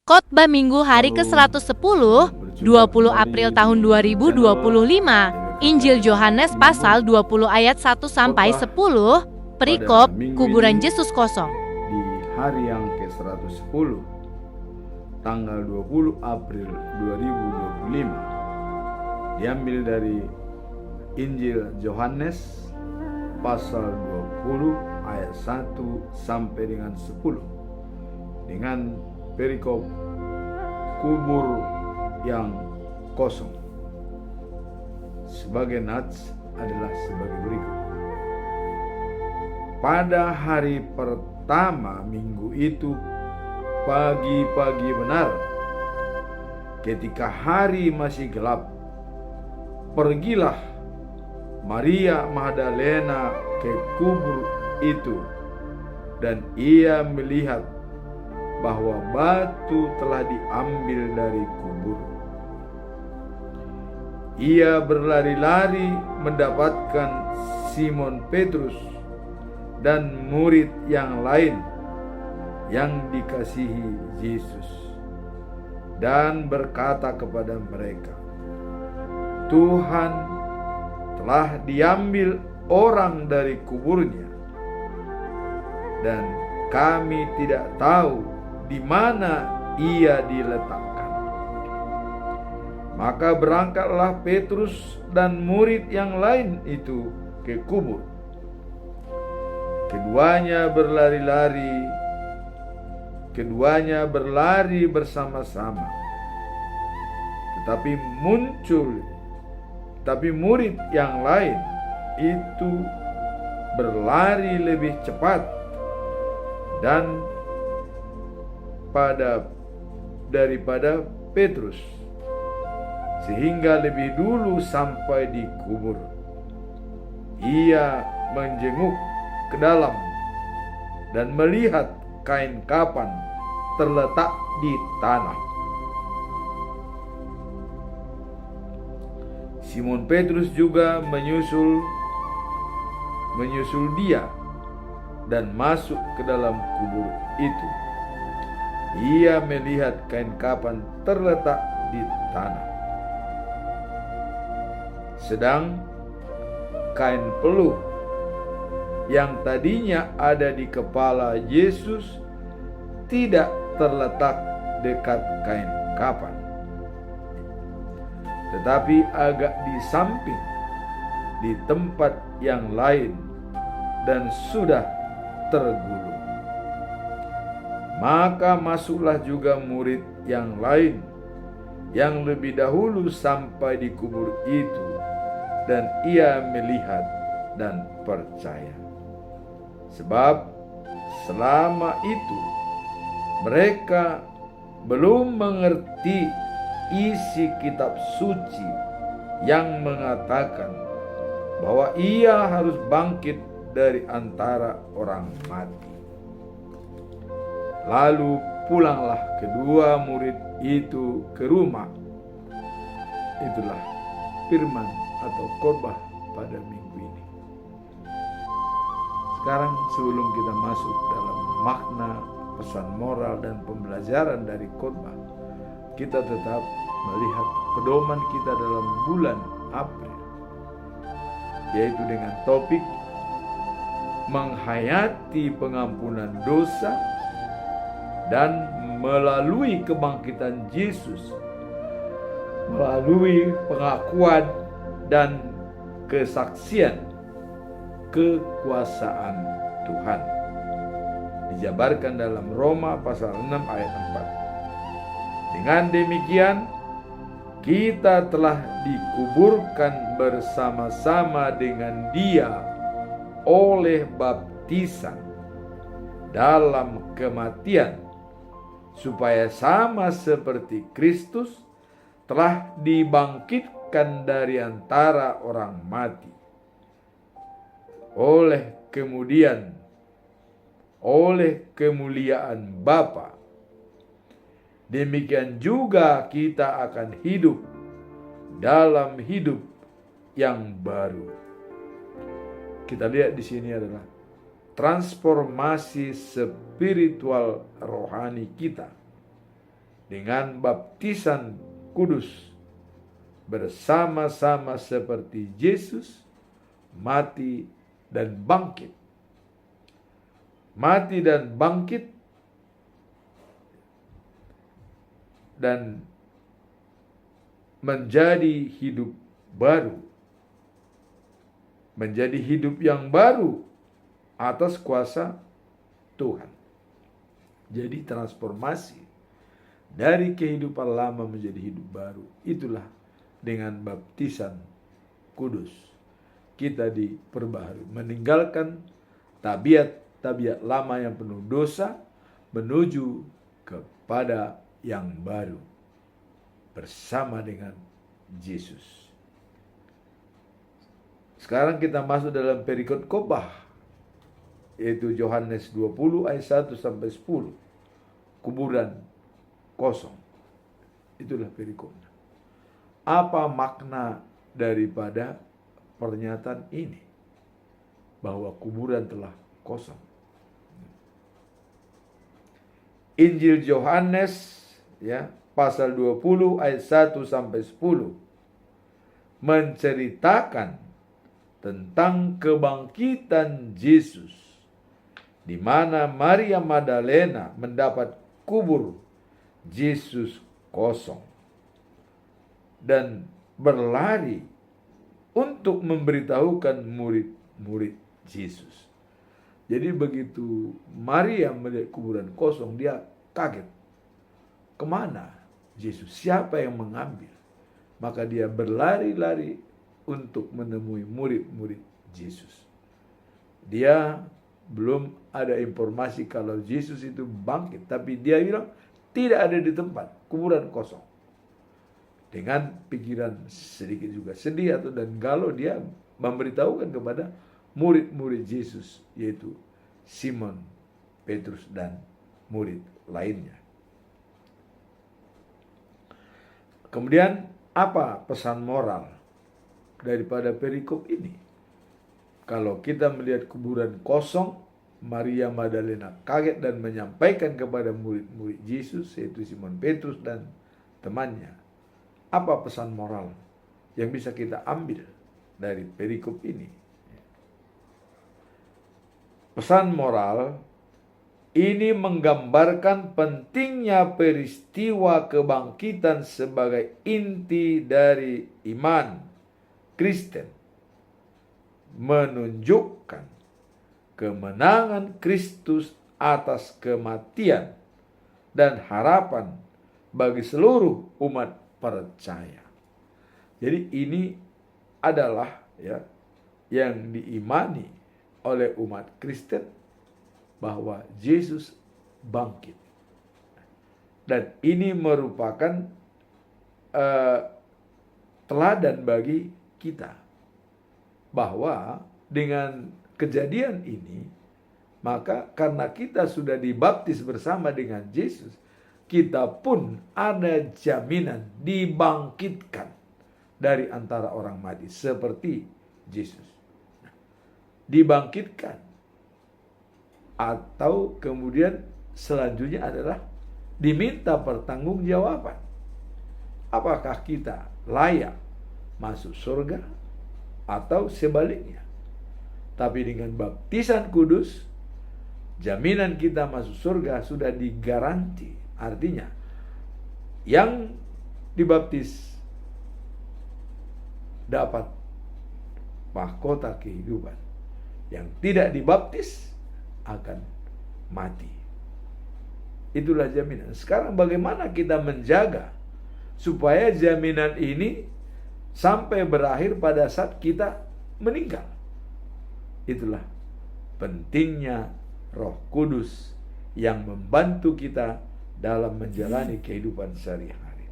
Khotbah Minggu hari ke-110, 20 April tahun 2025, Injil Yohanes pasal 20 ayat 1-10, perikop kuburan Yesus kosong. Di hari yang ke-110, tanggal 20 April 2025, diambil dari Injil Yohanes pasal 20 ayat 1 sampai dengan 10, dengan perikop kubur yang kosong. Sebagai nats adalah sebagai berikut. Pada hari pertama minggu itu, pagi-pagi benar, ketika hari masih gelap, pergilah Maria Magdalena ke kubur itu, dan ia melihat bahwa batu telah diambil dari kubur. Ia berlari-lari mendapatkan Simon Petrus dan murid yang lain yang dikasihi Yesus, dan berkata kepada mereka, "Tuhan telah diambil orang dari kuburnya, dan kami tidak tahu di mana ia diletakkan." Maka berangkatlah Petrus dan murid yang lain itu ke kubur. Keduanya berlari bersama-sama. Tetapi murid yang lain itu berlari lebih cepat dan daripada Petrus, sehingga lebih dulu sampai di kubur. Ia menjenguk ke dalam dan melihat kain kapan terletak di tanah. Simon Petrus juga menyusul dia dan masuk ke dalam kubur itu. Ia melihat kain kapan terletak di tanah, sedang kain peluh yang tadinya ada di kepala Yesus tidak terletak dekat kain kapan, tetapi agak di samping, di tempat yang lain, dan sudah tergulung. Maka masuklah juga murid yang lain yang lebih dahulu sampai di kubur itu, dan ia melihat dan percaya. Sebab selama itu mereka belum mengerti isi kitab suci yang mengatakan bahwa ia harus bangkit dari antara orang mati. Lalu pulanglah kedua murid itu ke rumah. Itulah firman atau khotbah pada minggu ini. Sekarang sebelum kita masuk dalam makna pesan moral dan pembelajaran dari khotbah, kita tetap melihat pedoman kita dalam bulan April, yaitu dengan topik menghayati pengampunan dosa dan melalui kebangkitan Yesus, melalui pengakuan dan kesaksian kekuasaan Tuhan, dijabarkan dalam Roma pasal 6 ayat 4. Dengan demikian, kita telah dikuburkan bersama-sama dengan Dia oleh baptisan dalam kematian, supaya sama seperti Kristus telah dibangkitkan dari antara orang mati, oleh kemuliaan Bapa. Demikian juga kita akan hidup dalam hidup yang baru. Kita lihat di sini adalah transformasi spiritual rohani kita dengan baptisan kudus bersama-sama seperti Yesus mati dan bangkit. Mati dan bangkit dan menjadi hidup baru. Menjadi hidup yang baru atas kuasa Tuhan. Jadi transformasi dari kehidupan lama menjadi hidup baru. Itulah dengan baptisan kudus. Kita diperbaharui, meninggalkan tabiat lama yang penuh dosa menuju kepada yang baru bersama dengan Yesus. Sekarang kita masuk dalam perikop khotbah, yaitu Yohanes 20 ayat 1 sampai 10. Kuburan kosong. Itulah perikopnya. Apa makna daripada pernyataan ini? Bahwa kuburan telah kosong. Injil Yohanes pasal 20 ayat 1 sampai 10 menceritakan tentang kebangkitan Yesus, di mana Maria Magdalena mendapat kubur Yesus kosong dan berlari untuk memberitahukan murid-murid Yesus. Jadi begitu Maria melihat kuburan kosong, dia kaget. Kemana Yesus? Siapa yang mengambil? Maka dia berlari-lari untuk menemui murid-murid Yesus. Dia belum ada informasi kalau Yesus itu bangkit, tapi dia bilang tidak ada di tempat, kuburan kosong. Dengan pikiran sedikit juga sedih dan galau, dia memberitahukan kepada murid-murid Yesus, yaitu Simon, Petrus, dan murid lainnya. Kemudian apa pesan moral daripada perikop ini? Kalau kita melihat kuburan kosong, Maria Magdalena kaget dan menyampaikan kepada murid-murid Yesus, yaitu Simon Petrus dan temannya. Apa pesan moral yang bisa kita ambil dari perikop ini? Pesan moral ini menggambarkan pentingnya peristiwa kebangkitan sebagai inti dari iman Kristen, menunjukkan kemenangan Kristus atas kematian dan harapan bagi seluruh umat percaya. Jadi ini adalah yang diimani oleh umat Kristen, bahwa Yesus bangkit. Dan ini merupakan teladan bagi kita, bahwa dengan kejadian ini, maka karena kita sudah dibaptis bersama dengan Yesus, kita pun ada jaminan dibangkitkan dari antara orang mati seperti Yesus. Dibangkitkan. Atau kemudian selanjutnya adalah diminta pertanggungjawaban. Apakah kita layak masuk surga atau sebaliknya? Tapi dengan baptisan kudus, jaminan kita masuk surga sudah digaranti. Artinya, yang dibaptis dapat mahkota kehidupan. Yang tidak dibaptis akan mati. Itulah jaminan. Sekarang bagaimana kita menjaga supaya jaminan ini sampai berakhir pada saat kita meninggal? Itulah pentingnya Roh Kudus yang membantu kita dalam menjalani kehidupan sehari-hari.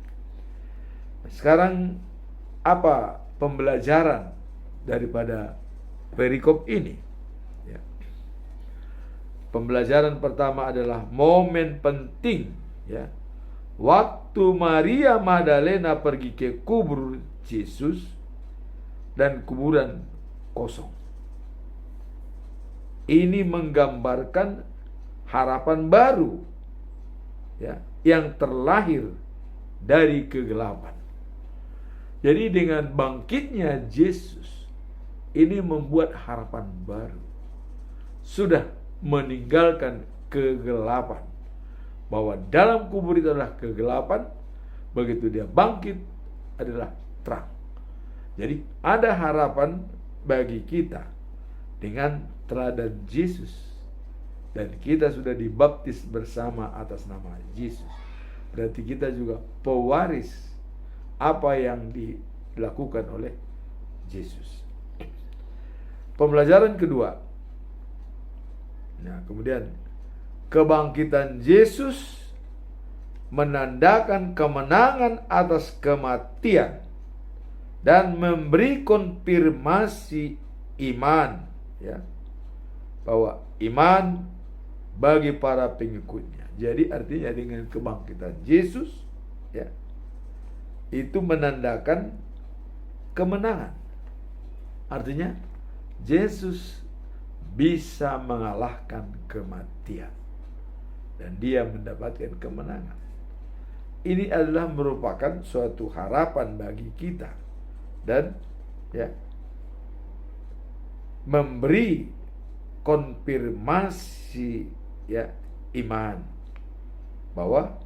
Sekarang apa pembelajaran daripada perikop ini? Pembelajaran pertama adalah momen penting, waktu Maria Magdalena pergi ke kubur Yesus dan kuburan kosong. Ini menggambarkan harapan baru, yang terlahir dari kegelapan. Jadi dengan bangkitnya Yesus, ini membuat harapan baru. Sudah meninggalkan kegelapan. Bahwa dalam kubur itu adalah kegelapan, begitu dia bangkit adalah terang. Jadi ada harapan bagi kita dengan teladan Yesus. Dan kita sudah dibaptis bersama atas nama Yesus. Berarti kita juga pewaris apa yang dilakukan oleh Yesus. Pembelajaran kedua. Nah, kemudian kebangkitan Yesus menandakan kemenangan atas kematian dan memberi konfirmasi iman, ya, bahwa iman bagi para pengikutnya. Jadi artinya dengan kebangkitan Yesus, ya, itu menandakan kemenangan. Artinya Yesus bisa mengalahkan kematian dan dia mendapatkan kemenangan. Ini adalah merupakan suatu harapan bagi kita dan, ya, memberi konfirmasi, ya, iman, bahwa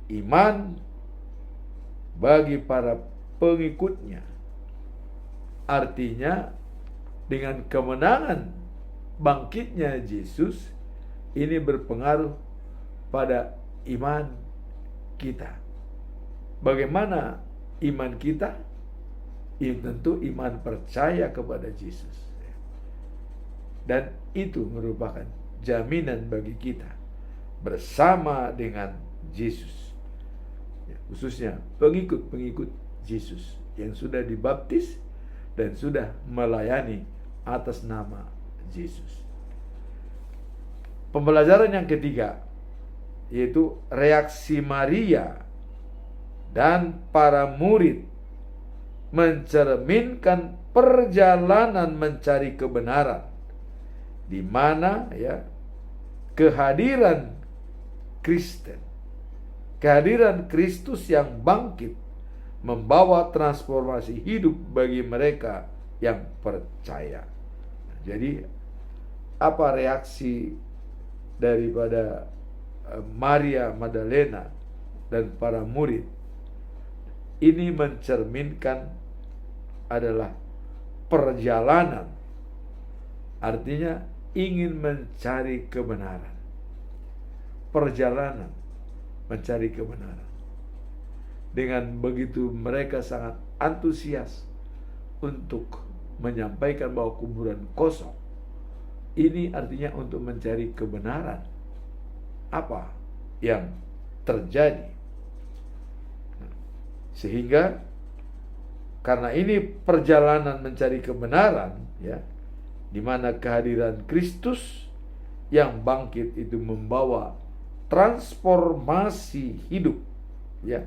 iman bagi para pengikutnya. Artinya dengan kemenangan bangkitnya Yesus ini berpengaruh pada iman kita. Bagaimana iman kita? Ini tentu iman percaya kepada Yesus. Dan itu merupakan jaminan bagi kita bersama dengan Yesus. Ya, khususnya pengikut-pengikut Yesus yang sudah dibaptis dan sudah melayani atas nama Yesus. Pembelajaran yang ketiga, yaitu reaksi Maria dan para murid mencerminkan perjalanan mencari kebenaran, di mana, ya, kehadiran Kristen, kehadiran Kristus yang bangkit membawa transformasi hidup bagi mereka yang percaya. Jadi apa reaksi daripada Maria Magdalena dan para murid? Ini mencerminkan adalah perjalanan, artinya ingin mencari kebenaran. Perjalanan mencari kebenaran. Dengan begitu mereka sangat antusias untuk menyampaikan bahwa kuburan kosong. Ini artinya untuk mencari kebenaran. Apa yang terjadi? Sehingga karena ini perjalanan mencari kebenaran, ya, di mana kehadiran Kristus yang bangkit itu membawa transformasi hidup, ya,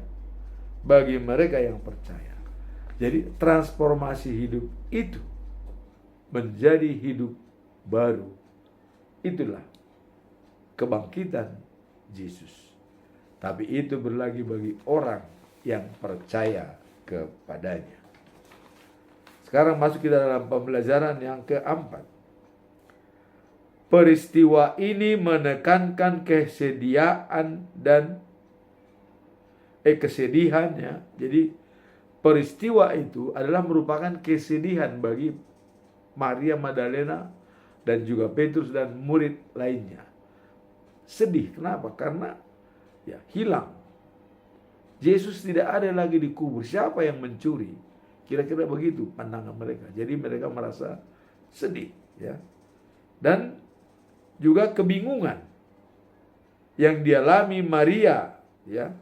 bagi mereka yang percaya. Jadi transformasi hidup itu menjadi hidup baru. Itulah kebangkitan Yesus. Tapi itu berlaku bagi orang yang percaya kepadanya. Sekarang masuk kita dalam pembelajaran yang keempat. Peristiwa ini menekankan kesedihan dan kesedihannya. Jadi peristiwa itu adalah merupakan kesedihan bagi Maria Magdalena dan juga Petrus dan murid lainnya. Sedih, kenapa? Karena, ya, hilang. Yesus tidak ada lagi di kubur. Siapa yang mencuri? Kira-kira begitu pandangan mereka. Jadi mereka merasa sedih, ya. Dan juga kebingungan yang dialami Maria, ya,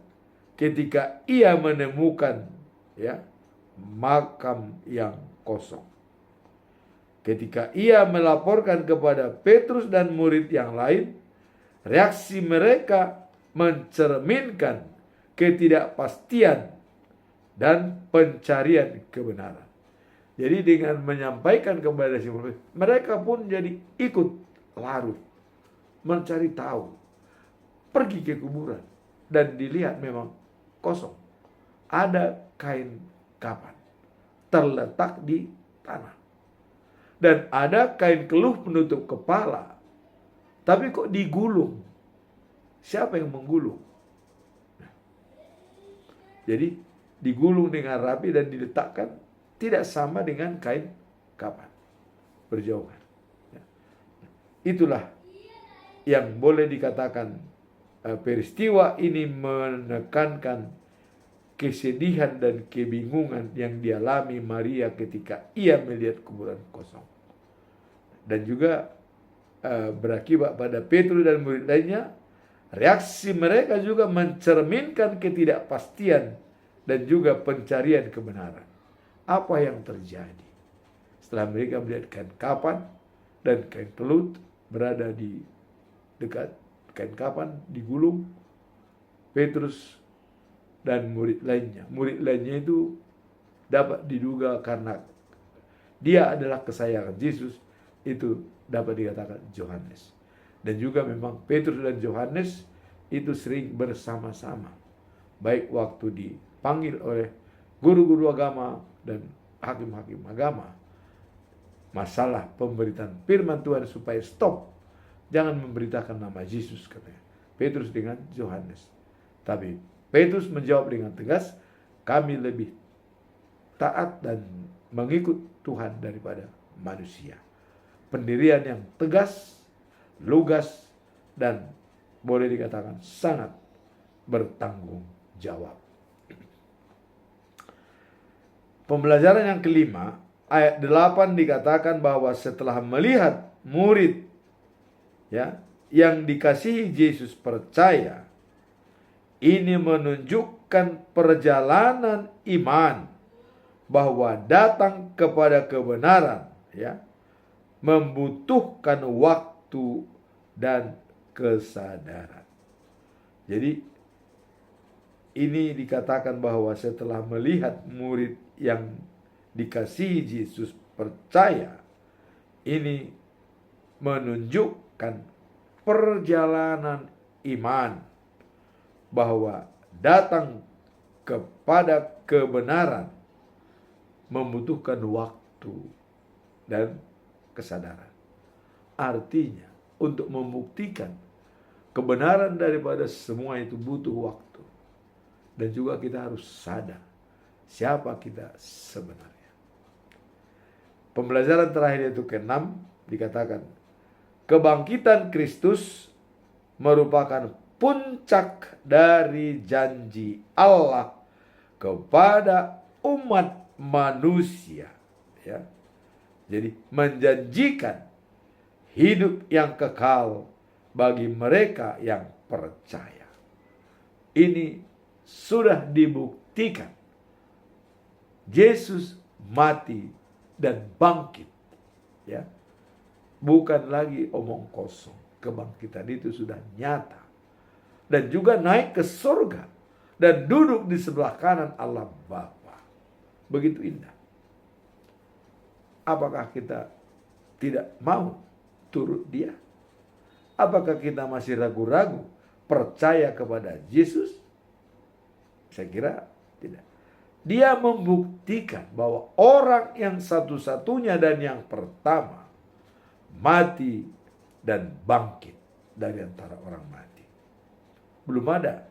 ketika ia menemukan, ya, makam yang kosong. Ketika ia melaporkan kepada Petrus dan murid yang lain, reaksi mereka mencerminkan ketidakpastian dan pencarian kebenaran. Jadi dengan menyampaikan kepada si murid, mereka pun jadi ikut larut mencari tahu, pergi ke kuburan. dan dilihat memang kosong. Ada kain kapan terletak di tanah. Dan ada kain keluh penutup kepala. Tapi kok digulung? Siapa yang menggulung? Jadi digulung dengan rapi dan diletakkan, tidak sama dengan kain kapan. Berjauhan. Itulah yang boleh dikatakan peristiwa ini menekankan kesedihan dan kebingungan yang dialami Maria ketika ia melihat kuburan kosong. Dan juga berakibat pada Petrus dan murid lainnya, reaksi mereka juga mencerminkan ketidakpastian dan juga pencarian kebenaran. Apa yang terjadi? Setelah mereka melihat kain kapan dan kain kelut berada di dekat kain kapan digulung, Petrus dan murid lainnya. Murid lainnya itu dapat diduga karena dia adalah kesayangan Yesus, itu dapat dikatakan Yohanes. Dan juga memang Petrus dan Yohanes itu sering bersama-sama, baik waktu dipanggil oleh guru-guru agama dan hakim-hakim agama, masalah pemberitaan firman Tuhan supaya stop, jangan memberitakan nama Yesus, katanya Petrus dengan Yohanes. Tapi Petrus menjawab dengan tegas, kami lebih taat dan mengikut Tuhan daripada manusia. Pendirian yang tegas, lugas, dan boleh dikatakan sangat bertanggung jawab. Pembelajaran yang kelima, ayat 8 dikatakan bahwa setelah melihat murid yang dikasihi Yesus percaya, ini menunjukkan perjalanan iman bahwa datang kepada kebenaran membutuhkan waktu dan kesadaran. Jadi ini dikatakan bahwa setelah melihat murid yang dikasihi Yesus percaya, ini menunjukkan perjalanan iman bahwa datang kepada kebenaran membutuhkan waktu dan kesadaran. Artinya, untuk membuktikan kebenaran daripada semua itu butuh waktu. Dan juga kita harus sadar siapa kita sebenarnya. Pembelajaran terakhir yaitu ke-6 dikatakan, kebangkitan Kristus merupakan puncak dari janji Allah kepada umat manusia. Jadi menjanjikan hidup yang kekal bagi mereka yang percaya. Ini sudah dibuktikan. Yesus mati dan bangkit. Bukan lagi omong kosong. Kebangkitan itu sudah nyata. Dan juga naik ke surga dan duduk di sebelah kanan Allah Bapa. Begitu indah. Apakah kita tidak mau turut Dia? Apakah kita masih ragu-ragu percaya kepada Yesus? Saya kira tidak. Dia membuktikan bahwa orang yang satu-satunya dan yang pertama mati dan bangkit dari antara orang mati. Belum ada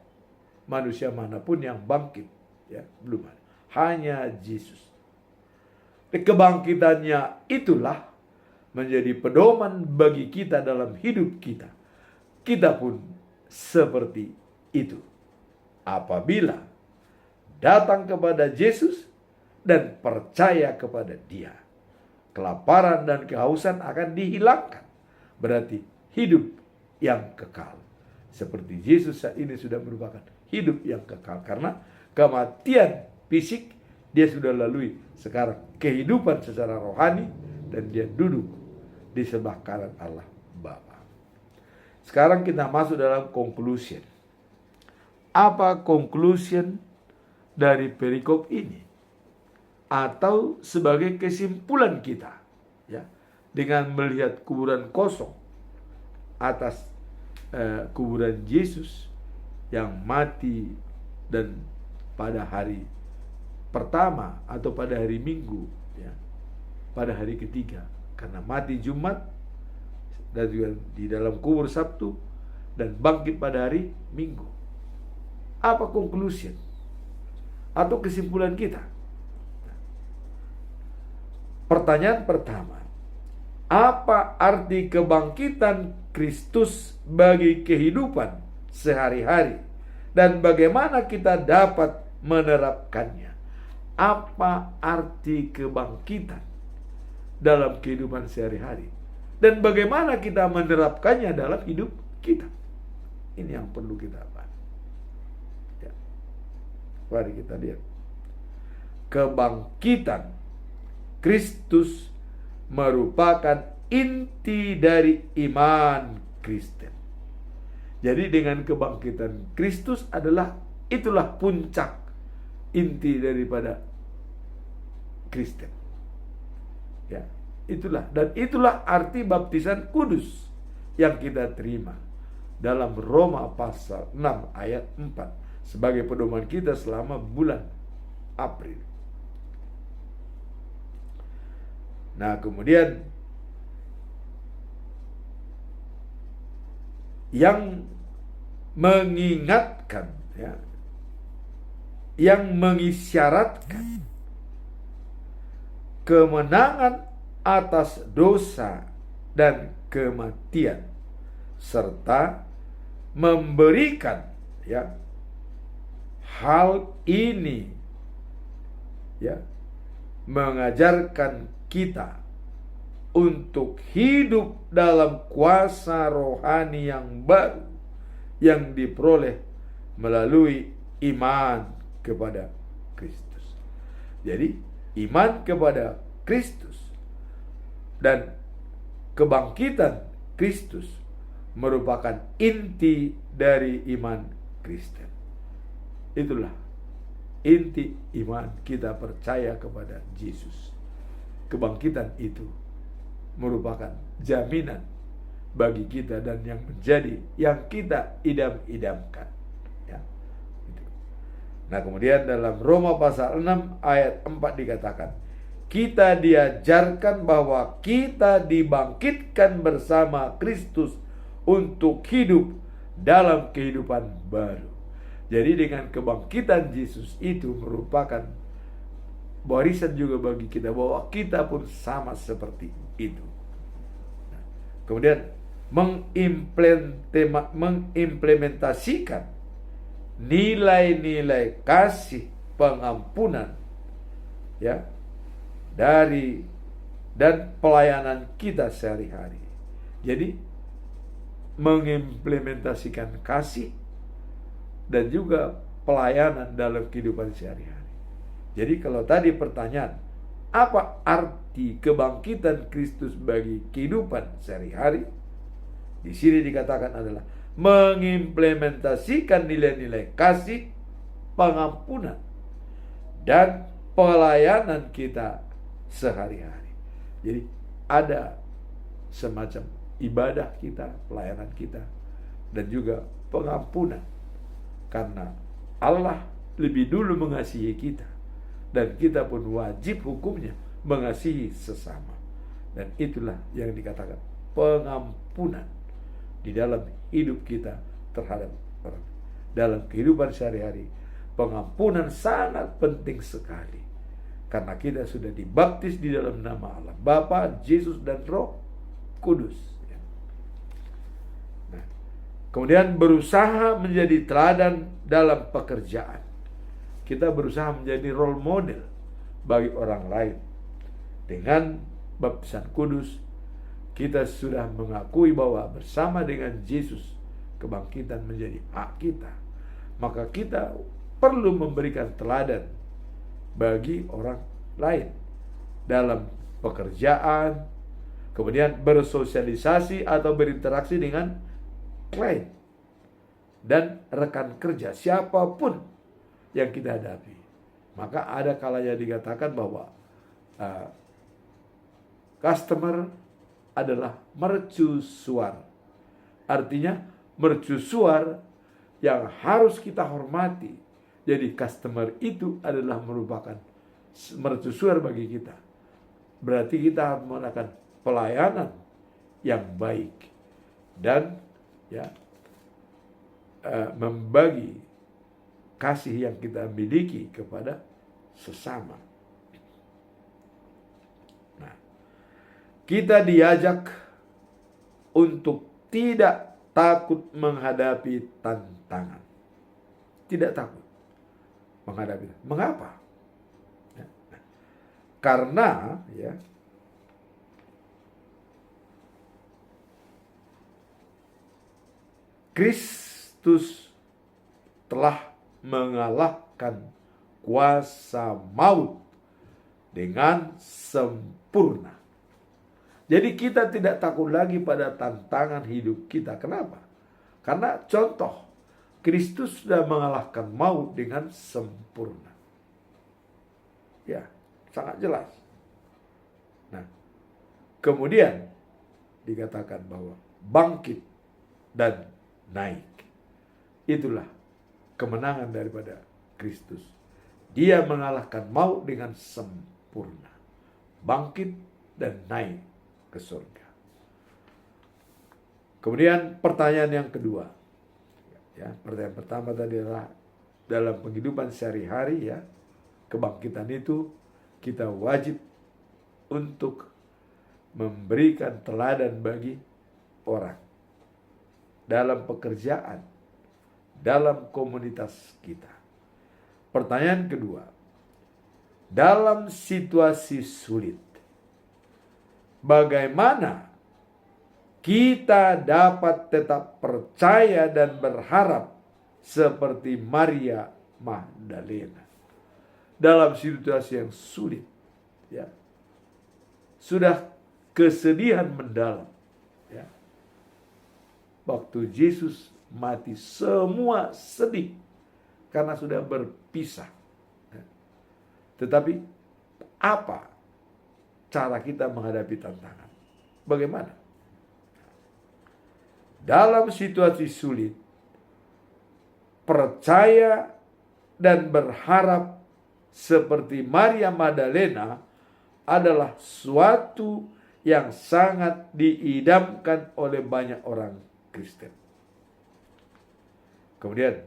manusia manapun yang bangkit, belum ada. Hanya Yesus. Kebangkitannya itulah menjadi pedoman bagi kita dalam hidup kita. Kita pun seperti itu. Apabila datang kepada Yesus dan percaya kepada Dia, kelaparan dan kehausan akan dihilangkan. Berarti hidup yang kekal. Seperti Yesus saat ini sudah merupakan hidup yang kekal. Karena kematian fisik dia sudah lalui. Sekarang kehidupan secara rohani dan dia duduk di sebelah kanan Allah Bapa. Sekarang kita masuk dalam conclusion. Apa conclusion dari perikop ini? Atau sebagai kesimpulan kita dengan melihat kuburan kosong atas kuburan Yesus, yang mati dan pada hari pertama atau pada hari Minggu, ya, pada hari ketiga, karena mati Jumat dan juga di dalam kubur Sabtu dan bangkit pada hari Minggu. Apa conclusion atau kesimpulan kita? Pertanyaan pertama, apa arti kebangkitan Kristus bagi kehidupan sehari-hari dan bagaimana kita dapat menerapkannya? Apa arti kebangkitan dalam kehidupan sehari-hari dan bagaimana kita menerapkannya dalam hidup kita? Ini yang perlu kita bahas. Ya. Mari kita lihat. Kebangkitan Kristus merupakan inti dari iman Kristen. Jadi dengan kebangkitan Kristus itulah puncak inti daripada Kristen. Ya, itulah arti baptisan kudus yang kita terima dalam Roma pasal 6 ayat 4 sebagai pedoman kita selama bulan April. Nah, kemudian yang mengingatkan, ya, yang mengisyaratkan kemenangan atas dosa dan kematian serta memberikan, ya, hal ini, ya, mengajarkan kita untuk hidup dalam kuasa rohani yang baru yang diperoleh melalui iman kepada Kristus. Jadi iman kepada Kristus dan kebangkitan Kristus merupakan inti dari iman Kristen. Itulah inti iman kita percaya kepada Yesus. Kebangkitan itu merupakan jaminan bagi kita dan yang menjadi yang kita idam-idamkan, ya. Nah, kemudian dalam Roma pasal 6 ayat 4 dikatakan, kita diajarkan bahwa kita dibangkitkan bersama Kristus untuk hidup dalam kehidupan baru. Jadi dengan kebangkitan Yesus itu merupakan warisan juga bagi kita bahwa kita pun sama seperti itu. Nah, kemudian mengimplementasikan nilai-nilai kasih pengampunan, ya, dari dan pelayanan kita sehari-hari. Jadi mengimplementasikan kasih dan juga pelayanan dalam kehidupan sehari-hari. Jadi kalau tadi pertanyaan, apa arti kebangkitan Kristus bagi kehidupan sehari-hari? Di sini dikatakan adalah mengimplementasikan nilai-nilai kasih, pengampunan, dan pelayanan kita sehari-hari. Jadi ada semacam ibadah kita, pelayanan kita, dan juga pengampunan. Karena Allah lebih dulu mengasihi kita, dan kita pun wajib hukumnya mengasihi sesama. Dan itulah yang dikatakan pengampunan di dalam hidup kita terhadap orang. Dalam kehidupan sehari-hari, pengampunan sangat penting sekali. Karena kita sudah dibaptis di dalam nama Allah, Bapa, Yesus, dan Roh Kudus. Nah, kemudian berusaha menjadi teladan dalam pekerjaan. Kita berusaha menjadi role model bagi orang lain. Dengan baptisan kudus, kita sudah mengakui bahwa bersama dengan Yesus, kebangkitan menjadi hak kita. Maka kita perlu memberikan teladan bagi orang lain dalam pekerjaan, kemudian bersosialisasi atau berinteraksi dengan klien dan rekan kerja, siapapun yang kita hadapi. Maka ada kalanya dikatakan bahwa customer adalah mercusuar. Artinya mercusuar yang harus kita hormati. Jadi customer itu adalah merupakan mercusuar bagi kita. Berarti kita harus melakukan pelayanan yang baik dan ya membagi kasih yang kita miliki kepada sesama. Nah, kita diajak untuk tidak takut menghadapi tantangan. Tidak takut menghadapi. Mengapa? Ya. Karena ya Kristus telah mengalahkan kuasa maut dengan sempurna. Jadi kita tidak takut lagi pada tantangan hidup kita. Kenapa? Karena contoh, Kristus sudah mengalahkan maut dengan sempurna. Ya, sangat jelas. Nah, kemudian dikatakan bahwa bangkit dan naik. Itulah kemenangan daripada Kristus. Dia mengalahkan maut dengan sempurna. Bangkit dan naik ke surga. Kemudian pertanyaan yang kedua. Ya, pertanyaan pertama tadi adalah dalam kehidupan sehari-hari ya, kebangkitan itu kita wajib untuk memberikan teladan bagi orang dalam pekerjaan, dalam komunitas kita. Pertanyaan kedua, dalam situasi sulit, bagaimana kita dapat tetap percaya dan berharap seperti Maria Magdalena dalam situasi yang sulit, ya, sudah kesedihan mendalam, ya. Waktu Yesus mati, semua sedih karena sudah berpisah. Ya. Tetapi apa cara kita menghadapi tantangan? Bagaimana? Dalam situasi sulit, percaya dan berharap seperti Maria Magdalena adalah suatu yang sangat diidamkan oleh banyak orang Kristen. Kemudian,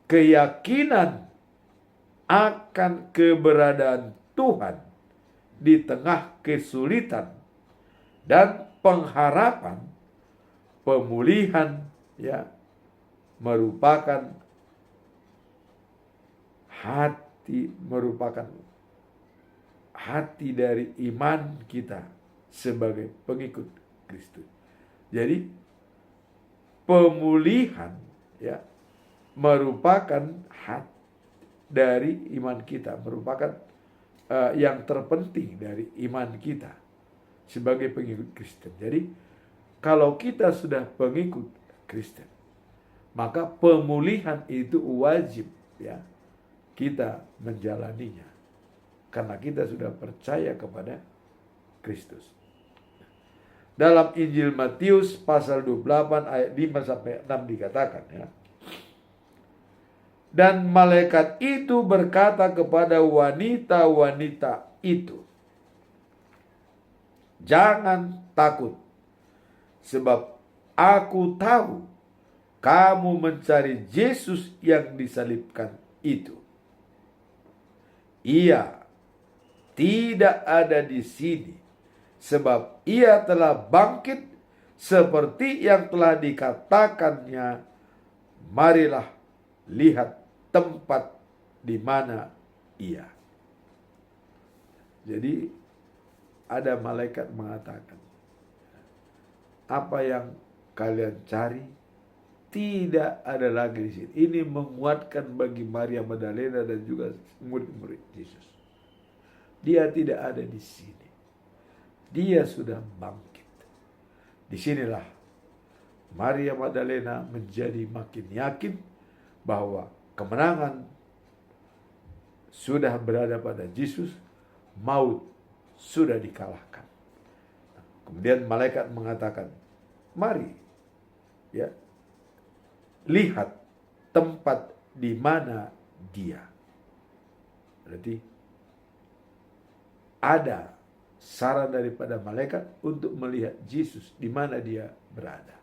keyakinan akan keberadaan Tuhan di tengah kesulitan dan pengharapan pemulihan ya merupakan hati dari iman kita sebagai pengikut Kristus. Jadi pemulihan ya merupakan hati dari iman kita, merupakan yang terpenting dari iman kita sebagai pengikut Kristen. Jadi kalau kita sudah pengikut Kristen, maka pemulihan itu wajib ya kita menjalaninya karena kita sudah percaya kepada Kristus. Dalam Injil Matius pasal 28 ayat 5 sampai 6 dikatakan ya. Dan malaikat itu berkata kepada wanita-wanita itu, "Jangan takut, sebab aku tahu kamu mencari Yesus yang disalibkan itu. Ia tidak ada di sini, sebab ia telah bangkit seperti yang telah dikatakannya. Marilah lihat tempat di mana ia." Jadi ada malaikat mengatakan, apa yang kalian cari tidak ada lagi di sini. Ini menguatkan bagi Maria Magdalena dan juga murid-murid Yesus. Dia tidak ada di sini. Dia sudah bangkit. Disinilah Maria Magdalena menjadi makin yakin bahwa kemenangan sudah berada pada Yesus, maut sudah dikalahkan. Kemudian malaikat mengatakan, "Mari, ya, lihat tempat di mana dia. Berarti ada saran daripada malaikat untuk melihat Yesus di mana dia berada.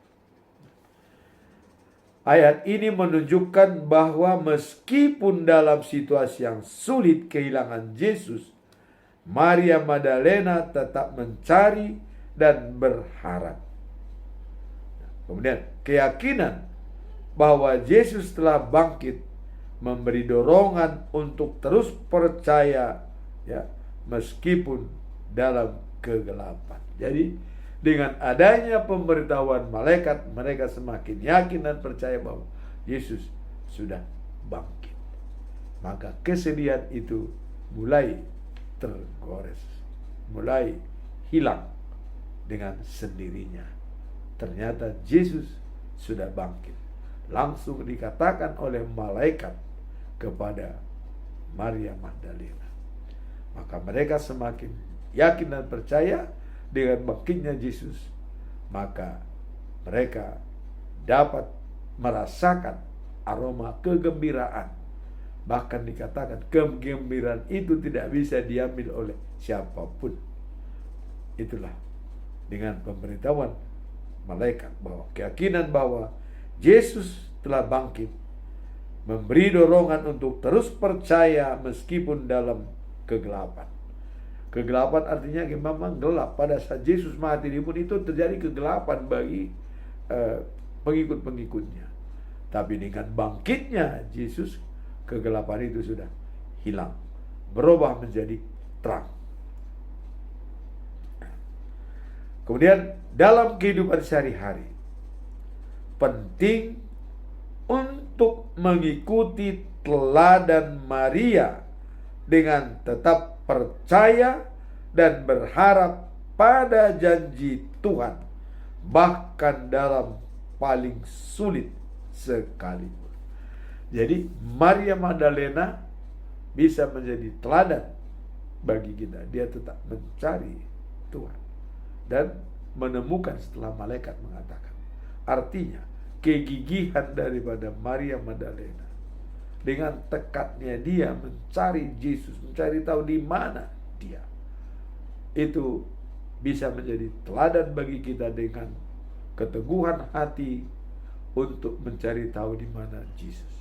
Ayat ini menunjukkan bahwa meskipun dalam situasi yang sulit kehilangan Yesus, Maria Magdalena tetap mencari dan berharap. Kemudian keyakinan bahwa Yesus telah bangkit memberi dorongan untuk terus percaya, ya, meskipun dalam kegelapan. Jadi dengan adanya pemberitahuan malaikat, mereka semakin yakin dan percaya bahwa Yesus sudah bangkit. Maka kesedihan itu mulai tergores, mulai hilang dengan sendirinya. Ternyata Yesus sudah bangkit. Langsung dikatakan oleh malaikat kepada Maria Magdalena. Maka mereka semakin yakin dan percaya dengan bangkitnya Yesus. Maka mereka dapat merasakan aroma kegembiraan. Bahkan dikatakan kegembiraan itu tidak bisa diambil oleh siapapun. Itulah dengan pemberitahuan malaikat bahwa keyakinan bahwa Yesus telah bangkit memberi dorongan untuk terus percaya meskipun dalam kegelapan. Kegelapan artinya memang gelap. Pada saat Yesus mati di bumi itu terjadi kegelapan bagi pengikut-pengikutnya. Tapi dengan bangkitnya Yesus, kegelapan itu sudah hilang, berubah menjadi terang. Kemudian dalam kehidupan sehari-hari, penting untuk mengikuti teladan Maria dengan tetap percaya dan berharap pada janji Tuhan, bahkan dalam paling sulit sekalipun. Jadi Maria Magdalena bisa menjadi teladan bagi kita. Dia tetap mencari Tuhan dan menemukan setelah malaikat mengatakan. Artinya kegigihan daripada Maria Magdalena dengan tekadnya dia mencari Yesus, mencari tahu di mana dia, itu bisa menjadi teladan bagi kita dengan keteguhan hati untuk mencari tahu di mana Yesus.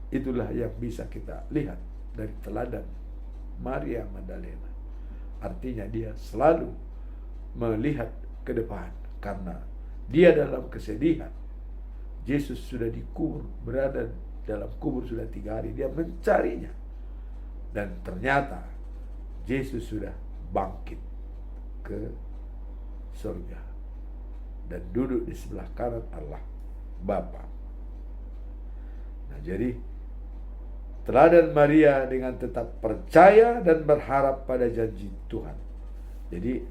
Itulah yang bisa kita lihat dari teladan Maria Magdalena. Artinya dia selalu melihat ke depan karena dia dalam kesedihan. Yesus sudah dikubur, berada dalam kubur sudah 3 hari. Dia mencarinya. Dan ternyata Yesus sudah bangkit ke surga dan duduk di sebelah kanan Allah Bapa. Nah, jadi teladan Maria dengan tetap percaya dan berharap pada janji Tuhan. Jadi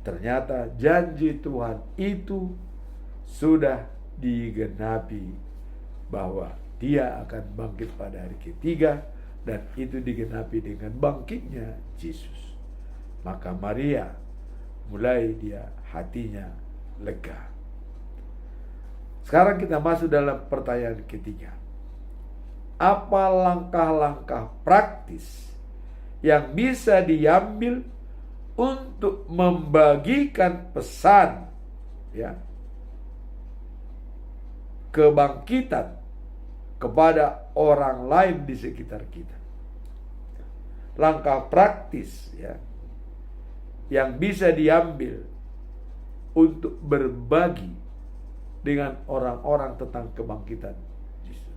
ternyata janji Tuhan itu sudah digenapi bahwa dia akan bangkit pada hari ketiga, dan itu digenapi dengan bangkitnya Yesus. Maka Maria mulai dia hatinya lega. Sekarang kita masuk dalam pertanyaan ketiga. Apa langkah-langkah praktis yang bisa diambil untuk membagikan pesan, ya, kebangkitan kepada orang lain di sekitar kita? Langkah praktis, ya, yang bisa diambil untuk berbagi dengan orang-orang tentang kebangkitan Yesus.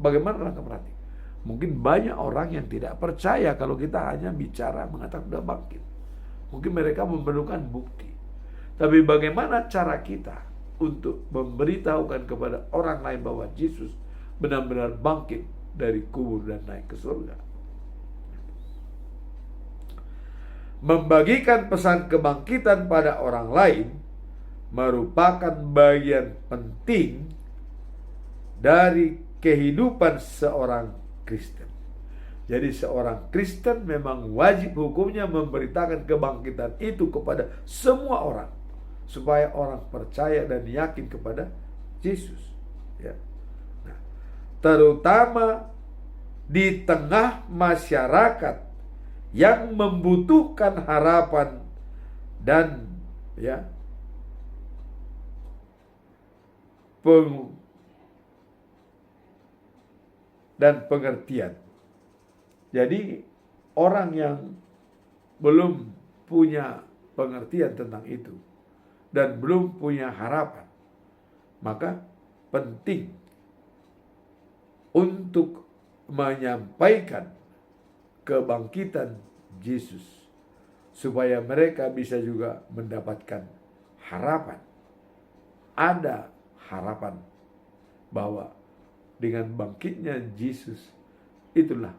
Bagaimana langkah praktis? Mungkin banyak orang yang tidak percaya kalau kita hanya bicara mengatakan sudah bangkit. Mungkin mereka memerlukan bukti. Tapi bagaimana cara kita untuk memberitahukan kepada orang lain bahwa Yesus benar-benar bangkit dari kubur dan naik ke surga? Membagikan pesan kebangkitan pada orang lain merupakan bagian penting dari kehidupan seorang Kristen. Jadi seorang Kristen memang wajib hukumnya memberitakan kebangkitan itu kepada semua orang, supaya orang percaya dan yakin kepada Yesus. Ya. Nah, terutama di tengah masyarakat yang membutuhkan harapan dan pengertian. Jadi orang yang belum punya pengertian tentang itu dan belum punya harapan, maka penting untuk menyampaikan kebangkitan Yesus supaya mereka bisa juga mendapatkan harapan. Ada harapan bahwa dengan bangkitnya Yesus itulah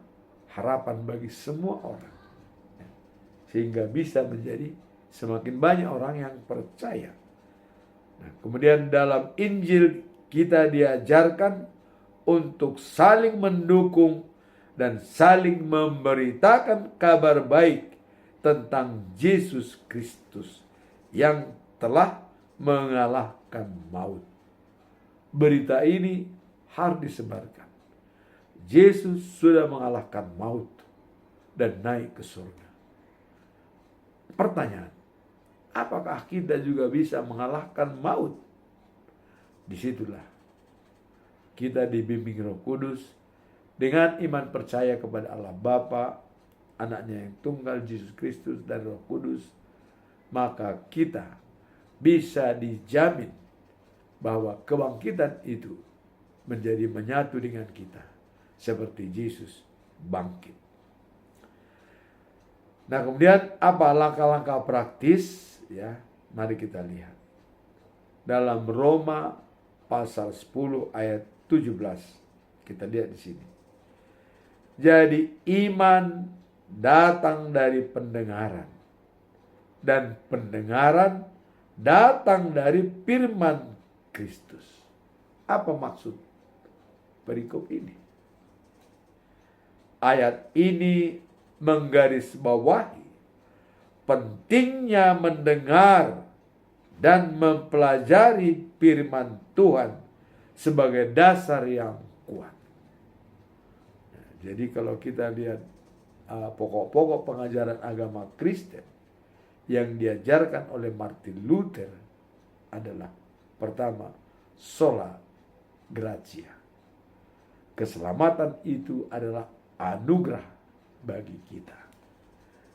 harapan bagi semua orang, sehingga bisa menjadi semakin banyak orang yang percaya. Nah, kemudian dalam Injil kita diajarkan untuk saling mendukung dan saling memberitakan kabar baik tentang Yesus Kristus yang telah mengalahkan maut. Berita ini harus disebarkan. Yesus sudah mengalahkan maut dan naik ke surga. Pertanyaan, apakah kita juga bisa mengalahkan maut? Disitulah kita dibimbing Roh Kudus dengan iman percaya kepada Allah Bapa, Anaknya yang tunggal Yesus Kristus dan Roh Kudus, maka kita bisa dijamin bahwa kebangkitan itu menjadi menyatu dengan kita seperti Yesus bangkit. Nah, kemudian apa langkah-langkah praktis? Mari kita lihat. Dalam Roma pasal 10 ayat 17. Kita lihat di sini. Jadi iman datang dari pendengaran, dan pendengaran datang dari firman Kristus. Apa maksud perikop ini? Ayat ini menggarisbawahi pentingnya mendengar dan mempelajari firman Tuhan sebagai dasar yang kuat. Jadi kalau kita lihat pokok-pokok pengajaran agama Kristen yang diajarkan oleh Martin Luther adalah pertama, sola gratia. Keselamatan itu adalah anugerah bagi kita.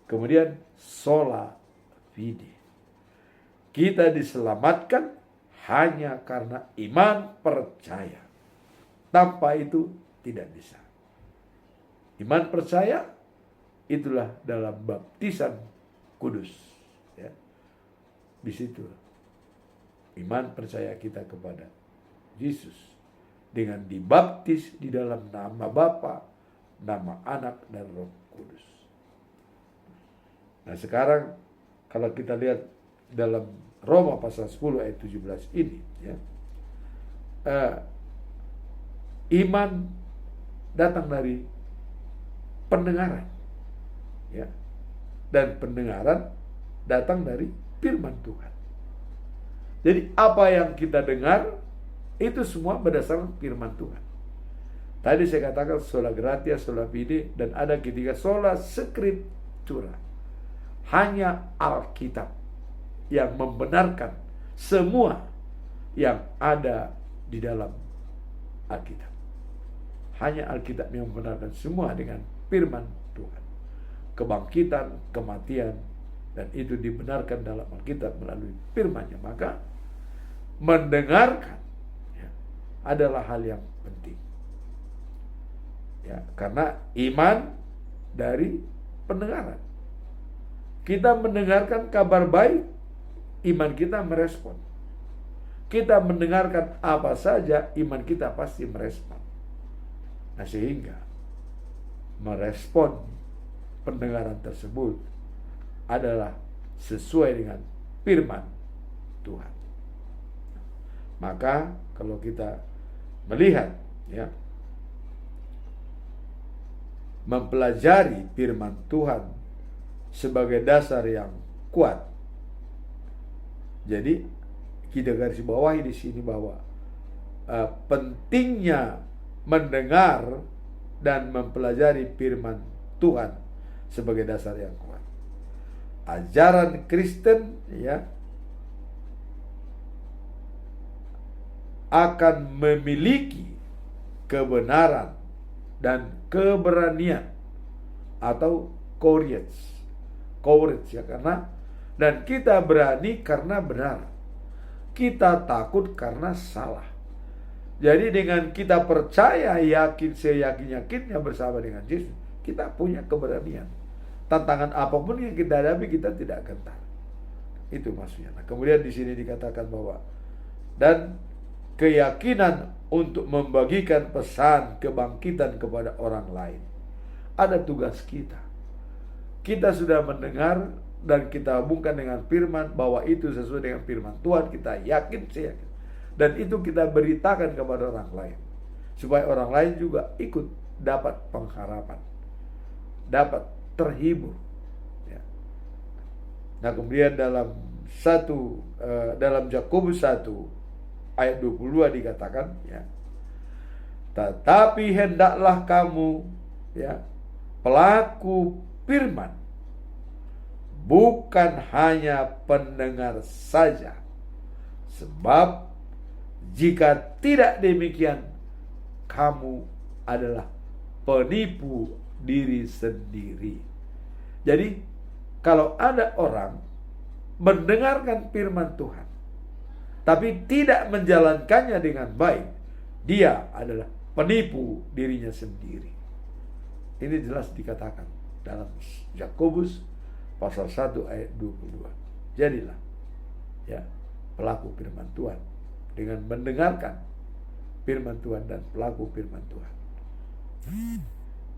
Kemudian sola fide. Kita diselamatkan hanya karena iman percaya. Tanpa itu tidak bisa. Iman percaya itulah dalam baptisan kudus. Di situ iman percaya kita kepada Yesus dengan dibaptis di dalam nama Bapa, nama Anak dan Roh Kudus. Nah, sekarang kalau kita lihat dalam Roma pasal 10 ayat 17 ini, iman datang dari pendengaran, dan pendengaran datang dari firman Tuhan. Jadi apa yang kita dengar itu semua berdasarkan firman Tuhan. Tadi saya katakan sola gratia, sola fide, dan ada ketiga sola scriptura. Hanya Alkitab yang membenarkan semua yang ada di dalam Alkitab. Hanya Alkitab yang membenarkan semua dengan firman Tuhan. Kebangkitan, kematian, dan itu dibenarkan dalam Alkitab melalui firman-Nya. Maka mendengarkan adalah hal yang penting. Karena iman dari pendengaran. Kita mendengarkan kabar baik, iman kita merespon. Kita mendengarkan apa saja, iman kita pasti merespon. Nah, sehingga merespon pendengaran tersebut adalah sesuai dengan firman Tuhan. Maka kalau kita melihat, mempelajari firman Tuhan sebagai dasar yang kuat. Jadi kita garis bawahi di sini bahwa pentingnya mendengar dan mempelajari firman Tuhan sebagai dasar yang kuat. Ajaran Kristen akan memiliki kebenaran dan keberanian atau courage karena, dan kita berani karena benar, kita takut karena salah. Jadi dengan kita percaya, yakin seyakin-yakinnya bersama dengan Yesus, kita punya keberanian. Tantangan apapun yang kita hadapi, kita tidak gentar. Itu maksudnya. Nah, kemudian di sini dikatakan bahwa dan keyakinan untuk membagikan pesan kebangkitan kepada orang lain. Ada tugas kita. Kita sudah mendengar dan kita hubungkan dengan firman bahwa itu sesuai dengan firman Tuhan. Kita yakin seyakin. Dan itu kita beritakan kepada orang lain. Supaya orang lain juga ikut dapat pengharapan. Dapat terhibur. Nah, kemudian dalam Yakobus 1 ayat 22 dikatakan tetapi hendaklah kamu pelaku firman, bukan hanya pendengar saja, sebab jika tidak demikian kamu adalah penipu diri sendiri. Jadi kalau ada orang mendengarkan firman Tuhan tapi tidak menjalankannya dengan baik, dia adalah penipu dirinya sendiri. Ini jelas dikatakan dalam Yakobus pasal 1 ayat 22. Jadilah pelaku firman Tuhan dengan mendengarkan firman Tuhan dan pelaku firman Tuhan.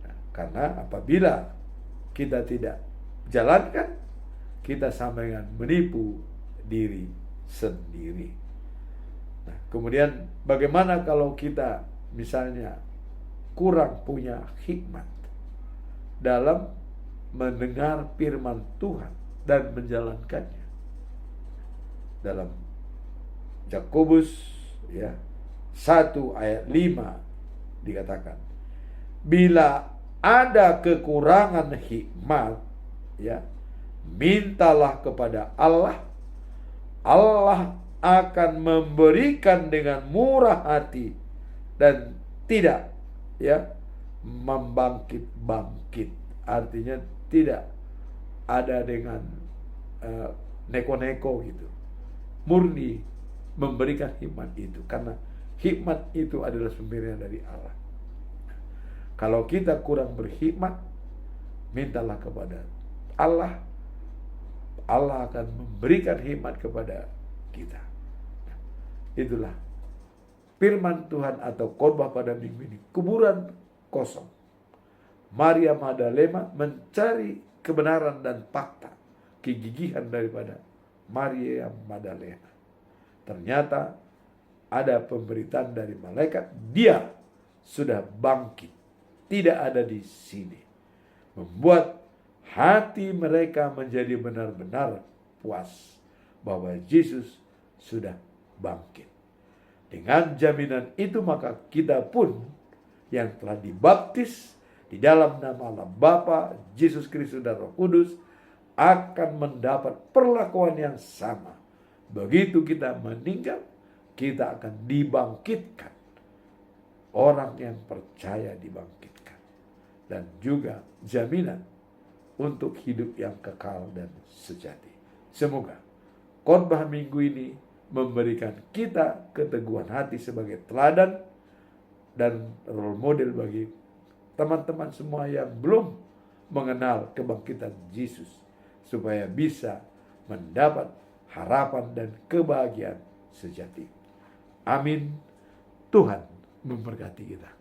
Nah, karena apabila kita tidak jalankan, kita sama dengan menipu diri sendiri. Nah, kemudian bagaimana kalau kita misalnya kurang punya hikmat dalam mendengar firman Tuhan dan menjalankannya? Dalam Yakobus 1 ayat 5 dikatakan, bila ada kekurangan hikmat, mintalah kepada Allah. Allah akan memberikan dengan murah hati dan tidak membangkit-bangkit. Artinya tidak ada dengan neko-neko gitu. Murni memberikan hikmat itu, karena hikmat itu adalah sumbernya dari Allah. Kalau kita kurang berhikmat, mintalah kepada Allah. Allah akan memberikan hikmat kepada kita. Itulah firman Tuhan atau khotbah pada minggu ini. Kuburan kosong. Maria Magdalena mencari kebenaran dan fakta. Kegigihan daripada Maria Magdalena. Ternyata ada pemberitaan dari malaikat, dia sudah bangkit, tidak ada di sini. Membuat hati mereka menjadi benar-benar puas bahwa Yesus sudah bangkit. Dengan jaminan itu maka kita pun yang telah dibaptis di dalam nama Allah Bapa, Yesus Kristus dan Roh Kudus akan mendapat perlakuan yang sama. Begitu kita meninggal, kita akan dibangkitkan. Orang yang percaya dibangkitkan. Dan juga jaminan untuk hidup yang kekal dan sejati. Semoga khotbah minggu ini memberikan kita keteguhan hati sebagai teladan dan role model bagi teman-teman semua yang belum mengenal kebangkitan Yesus, supaya bisa mendapat harapan dan kebahagiaan sejati. Amin. Tuhan memberkati kita.